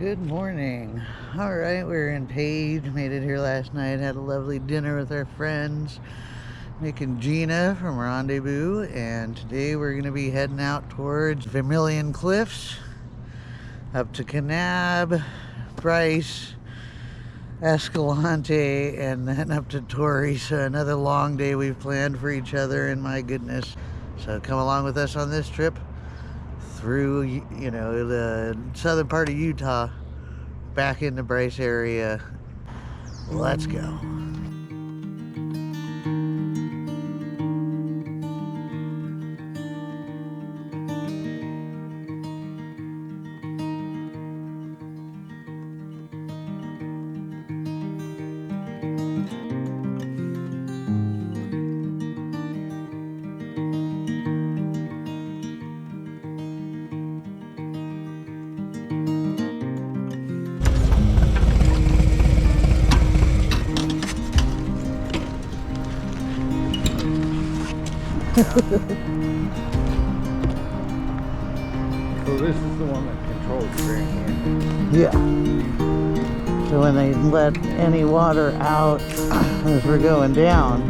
Good morning. All right, we're in Page. Made it here last night. Had a lovely dinner with our friends, Nick and Gina from Rendezvous. And today we're going to be heading out towards Vermillion Cliffs, up to Kanab, Bryce, Escalante, and then up to Torrey. So another long day we've planned for each other, and my goodness. So come along with us on this trip through, you know, the southern part of Utah back in the Bryce area. Let's go. So this is the one that controls the Grand Canyon. Yeah. So when they let any water out as we're going down,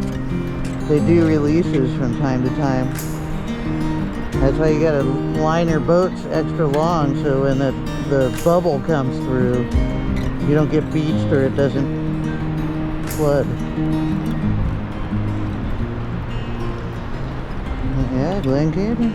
they do releases from time to time. That's why you gotta line your boats extra long, so when the bubble comes through, you don't get beached or it doesn't flood. Yeah, Glen Canyon.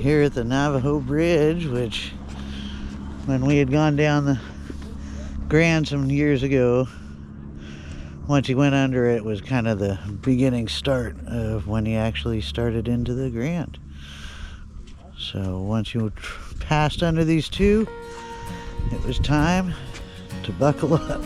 Here at the Navajo Bridge, which when we had gone down the Grand some years ago, once you went under it was kind of the beginning start of when you actually started into the Grand. So once you passed under these two, it was time to buckle up.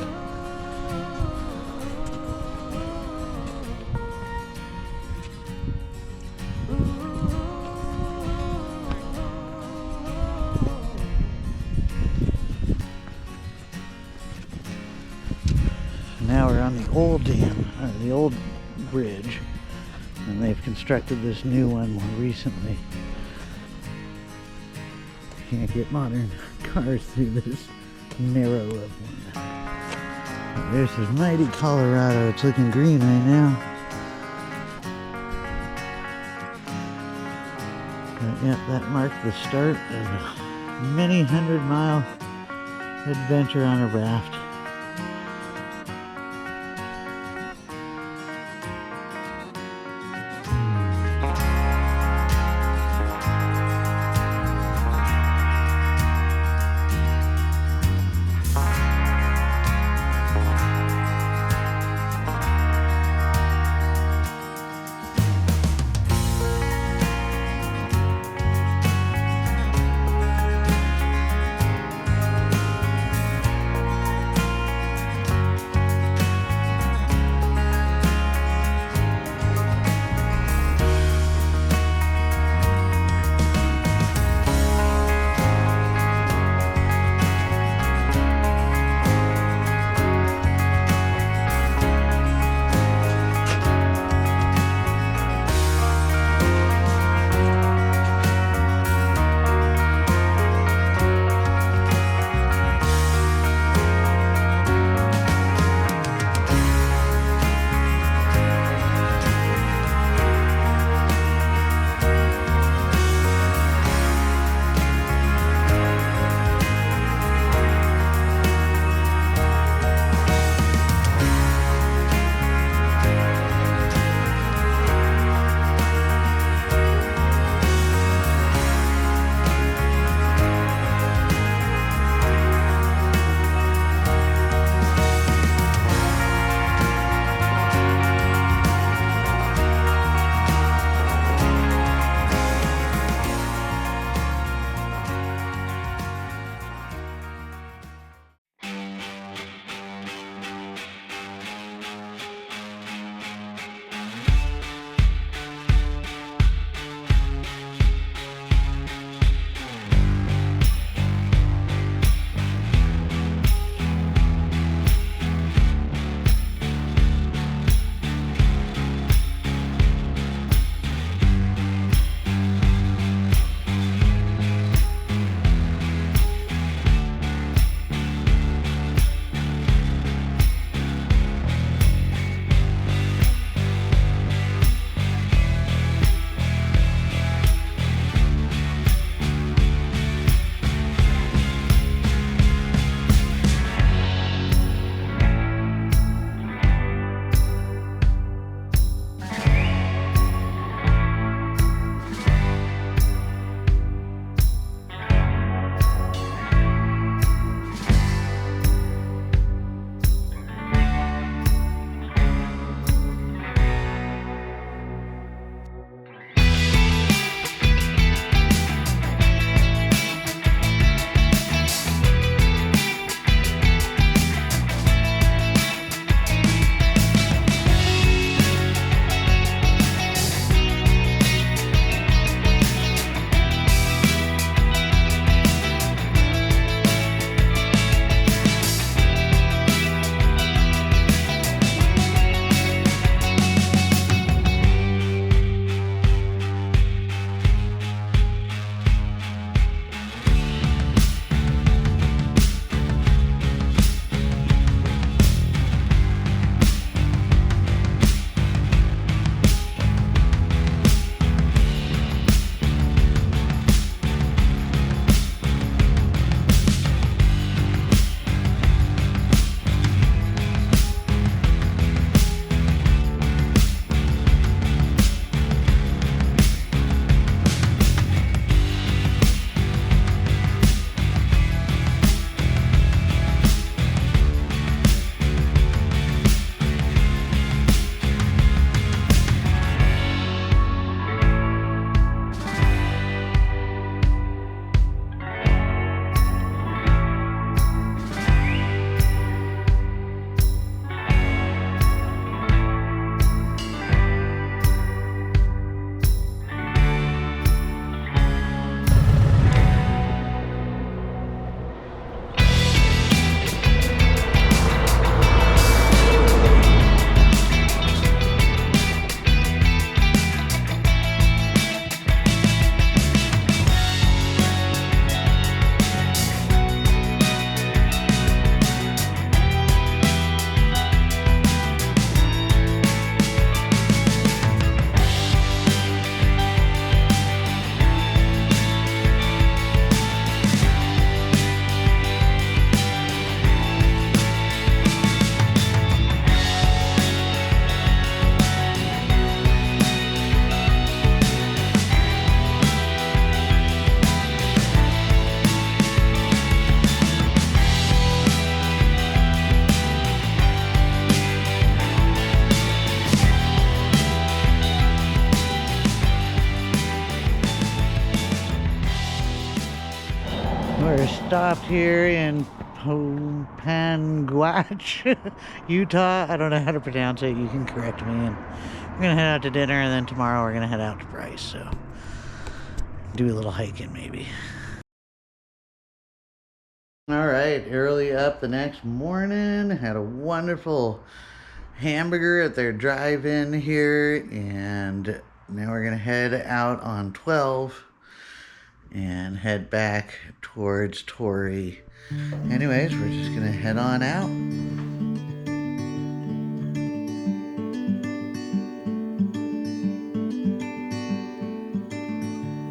Now we're on the old dam, or the old bridge, and they've constructed this new one more recently. Can't get modern cars through this narrow of one. There's this mighty Colorado. It's looking green right now. But yeah, that marked the start of a many 100-mile adventure on a raft. stopped here in Panguitch, Utah. I don't know how to pronounce it. You can correct me. And we're gonna head out to dinner, and then tomorrow we're gonna head out to Bryce. So do a little hiking maybe. All right, early up the next morning. Had a wonderful hamburger at their drive-in here, and now we're gonna head out on 12 and head back towards Torrey. Anyways, we're just gonna head on out.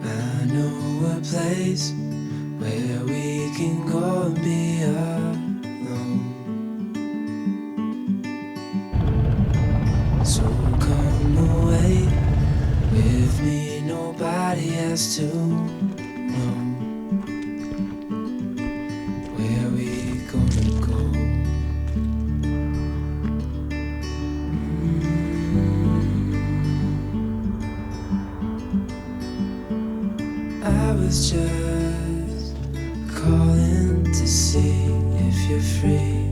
I know a place where we can go and be alone. So come away with me, nobody has to know where we gonna go. I was just calling to see if you're free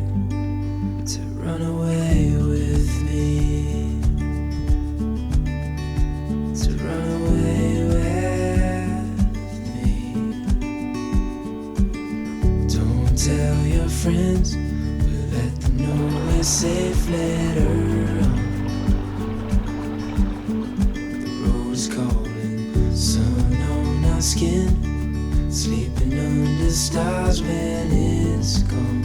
to run away with me, to run away with me. Don't tell your friends, but let them know we're safe later on. The road's calling, sun on our skin, sleeping under stars when it's gone.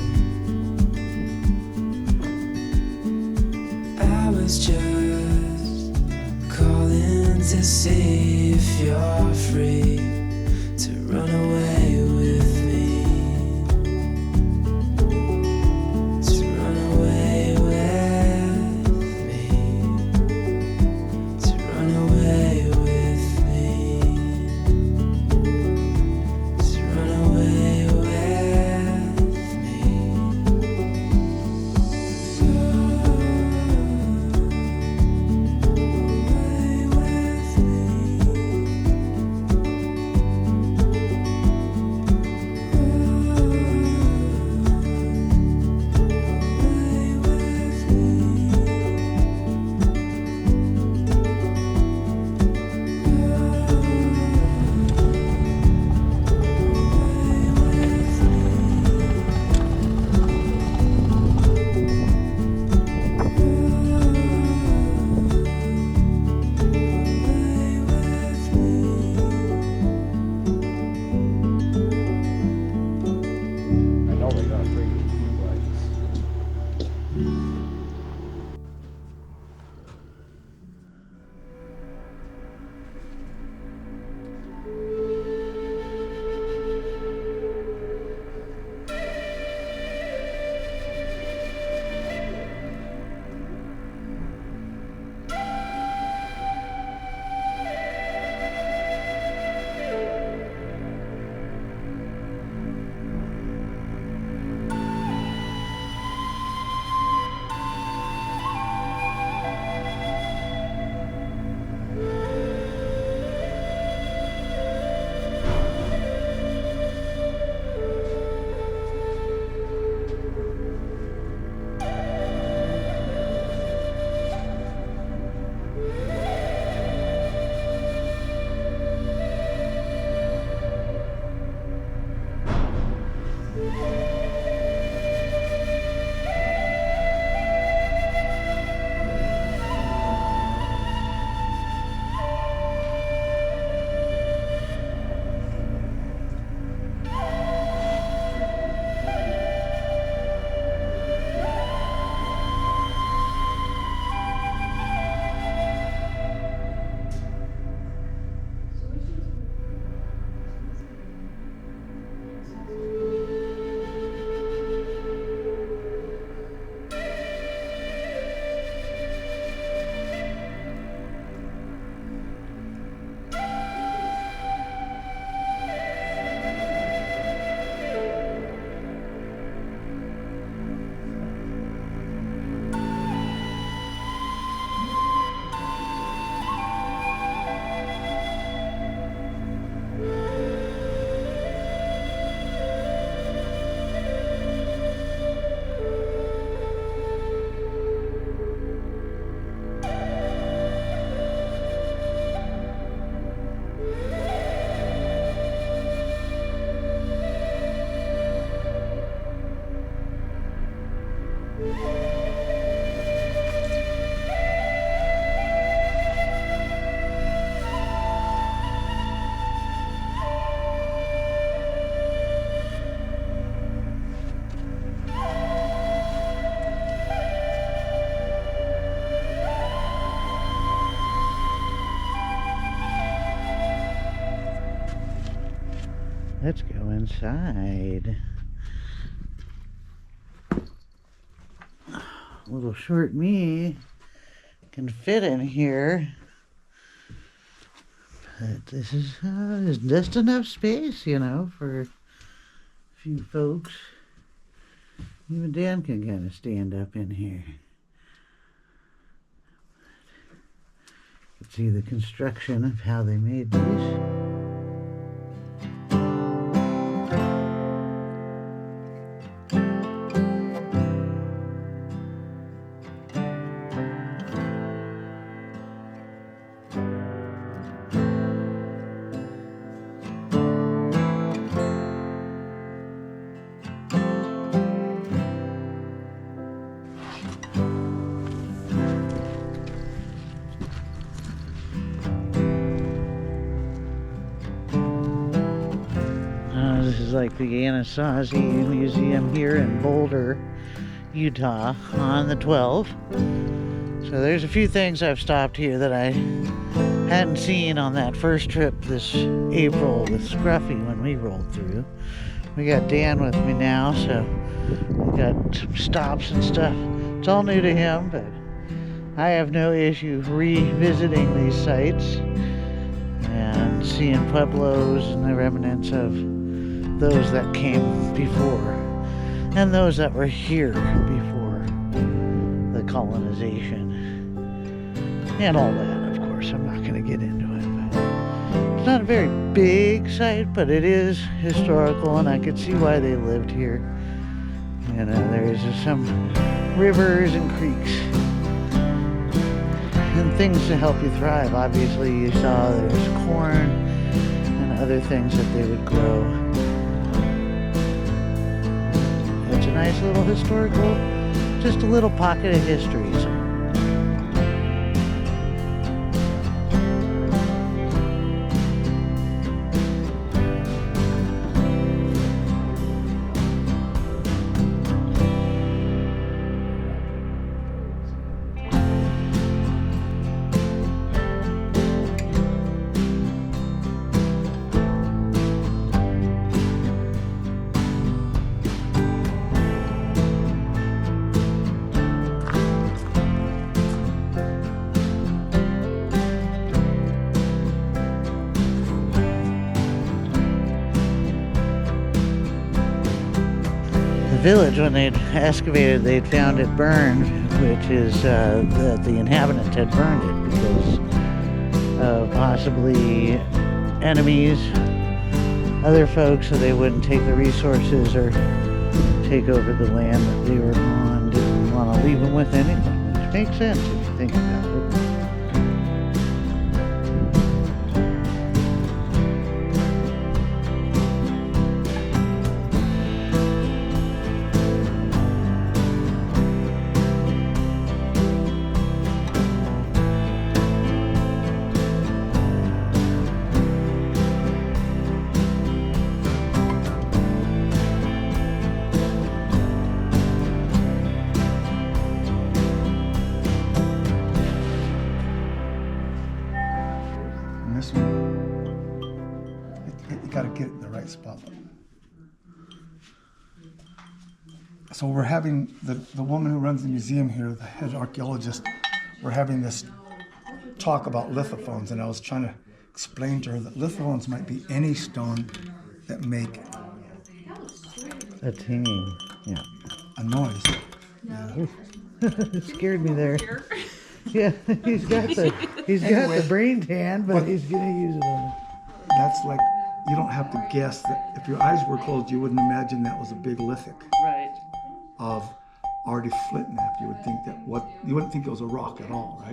I was just calling to see if you're free to run away with me, to run away with me, to run away with me, to run away with me. Away with me. Let's go inside. Little short me can fit in here. But this is there's just enough space, you know, for a few folks. Even Dan can kind of stand up in here. You can see the construction of how they made these. This is like the Anasazi Museum here in Boulder, Utah on the 12th. So there's a few things I've stopped here that I hadn't seen on that first trip this April with Scruffy when we rolled through. We got Dan with me now, so we got some stops and stuff. It's all new to him, but I have no issue revisiting these sites and seeing pueblos and the remnants of those that came before and those that were here before the colonization and all that. Of course, I'm not going to get into it, but it's not a very big site, but it is historical, and I could see why they lived here. You know, there's some rivers and creeks and things to help you thrive. Obviously, you saw there's corn and other things that they would grow. It's a nice little historical, just a little pocket of history. So. Village, when they'd excavated, they'd found it burned, which is that the inhabitants had burned it because of possibly enemies, other folks, so they wouldn't take the resources or take over the land that they were on. Didn't want to leave them with anything, which makes sense if you think about it. So we're having, the woman who runs the museum here, the head archaeologist, we're having this talk about lithophones, and I was trying to explain to her that lithophones might be any stone that make a ting, yeah, a noise. Yeah. It scared me there. Yeah, he's got the brain tan, but he's gonna use it on it. That's like, you don't have to guess that if your eyes were closed, you wouldn't imagine that was a big lithic. Right. Of already flint-knapped. You would think that you wouldn't think it was a rock at all, right?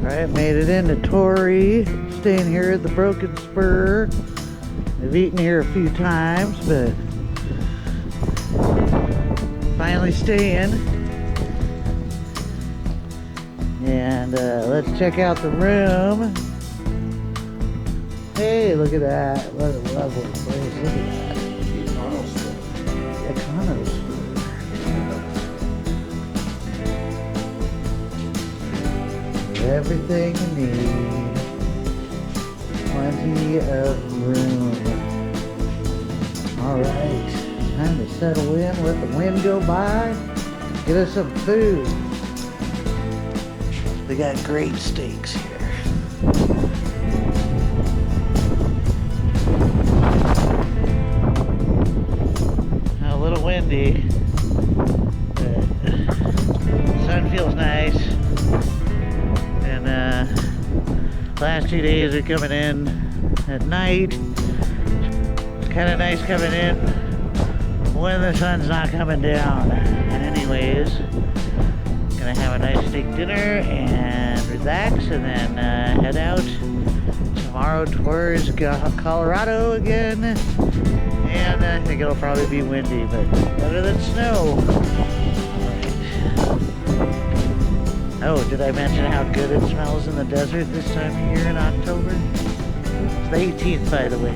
Alright, made it into Torrey. Staying here at the Broken Spur. I've eaten here a few times, but finally staying. And let's check out the room. Hey, look at that. What a lovely place. Look at that. Econo store. Everything you need. Plenty of room. Alright. Time to settle in, let the wind go by. Get us some food. They got great steaks here. A little windy, but sun feels nice. And last 2 days are coming in at night. It's kind of nice coming in when the sun's not coming down. Anyways, gonna have a nice steak dinner and relax, and then head out tomorrow towards Colorado again. And I think it'll probably be windy, but better than snow. Alright. Oh, did I mention how good it smells in the desert this time of year in October? It's the 18th, by the way.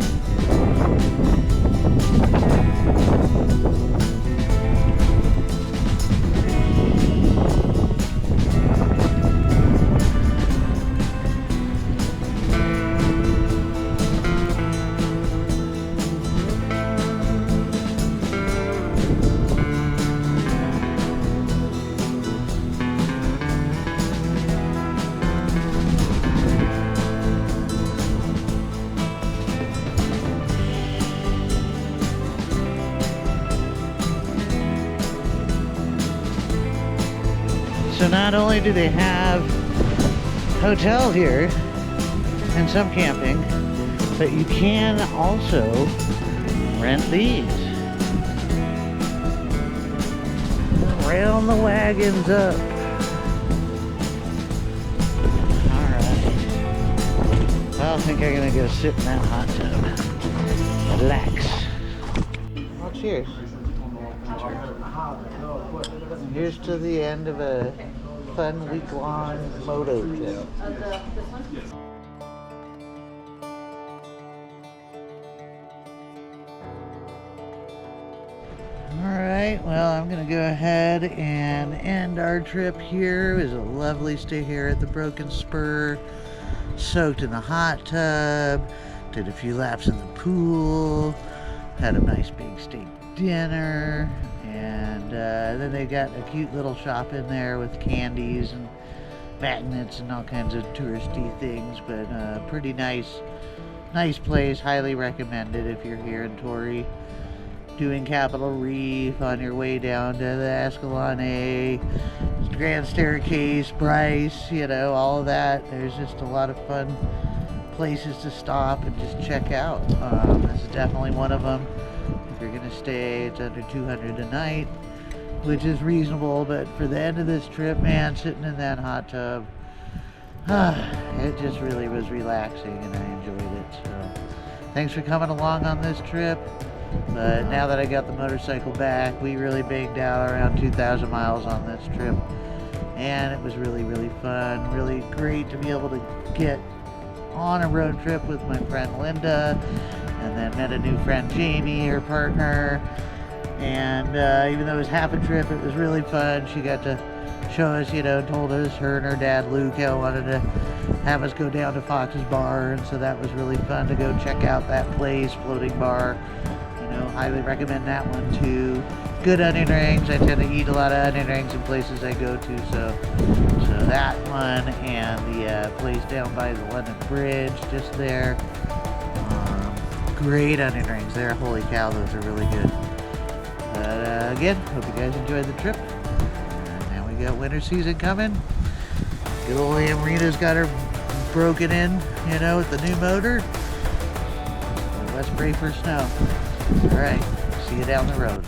So not only do they have hotel here and some camping, but you can also rent these. Rail the wagons up. Alright. I think I'm gonna go sit in that hot tub. Relax. Well, cheers. Here's to the end of a fun week-long moto trip. Alright, well, I'm going to go ahead and end our trip here. It was a lovely stay here at the Broken Spur. Soaked in the hot tub. Did a few laps in the pool. Had a nice big steak dinner. And then they got a cute little shop in there with candies and magnets and all kinds of touristy things. But pretty nice place. Highly recommended if you're here in Torrey. Doing Capitol Reef, on your way down to the Escalante, Grand Staircase, Bryce, you know, all of that. There's just a lot of fun places to stop and just check out. This is definitely one of them. If you're gonna stay, it's under $200 a night, which is reasonable, but for the end of this trip, man, sitting in that hot tub, it just really was relaxing and I enjoyed it. So thanks for coming along on this trip. But now that I got the motorcycle back, we really banged out around 2,000 miles on this trip. And it was really, really fun. Really great to be able to get on a road trip with my friend Linda. And then met a new friend, Jamie, her partner. And even though it was half a trip, it was really fun. She got to show us, you know, told us, her and her dad, Luke, how wanted to have us go down to Fox's Bar. And so that was really fun to go check out that place, floating bar. Highly recommend that one too. Good onion rings. I tend to eat a lot of onion rings in places I go to, so that one and the place down by the London Bridge, just there. Great onion rings there. Holy cow, those are really good. But again, hope you guys enjoyed the trip. And now we got winter season coming. Good old Aunt Rita's got her broken in, you know, with the new motor. So let's pray for snow. All right, see you down the road.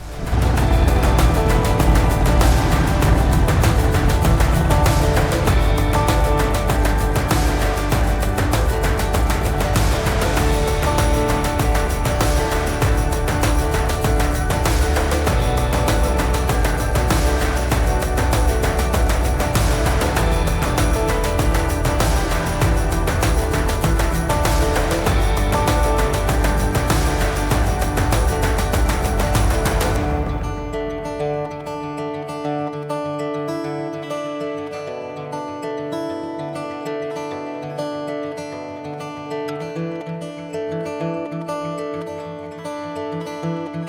Thank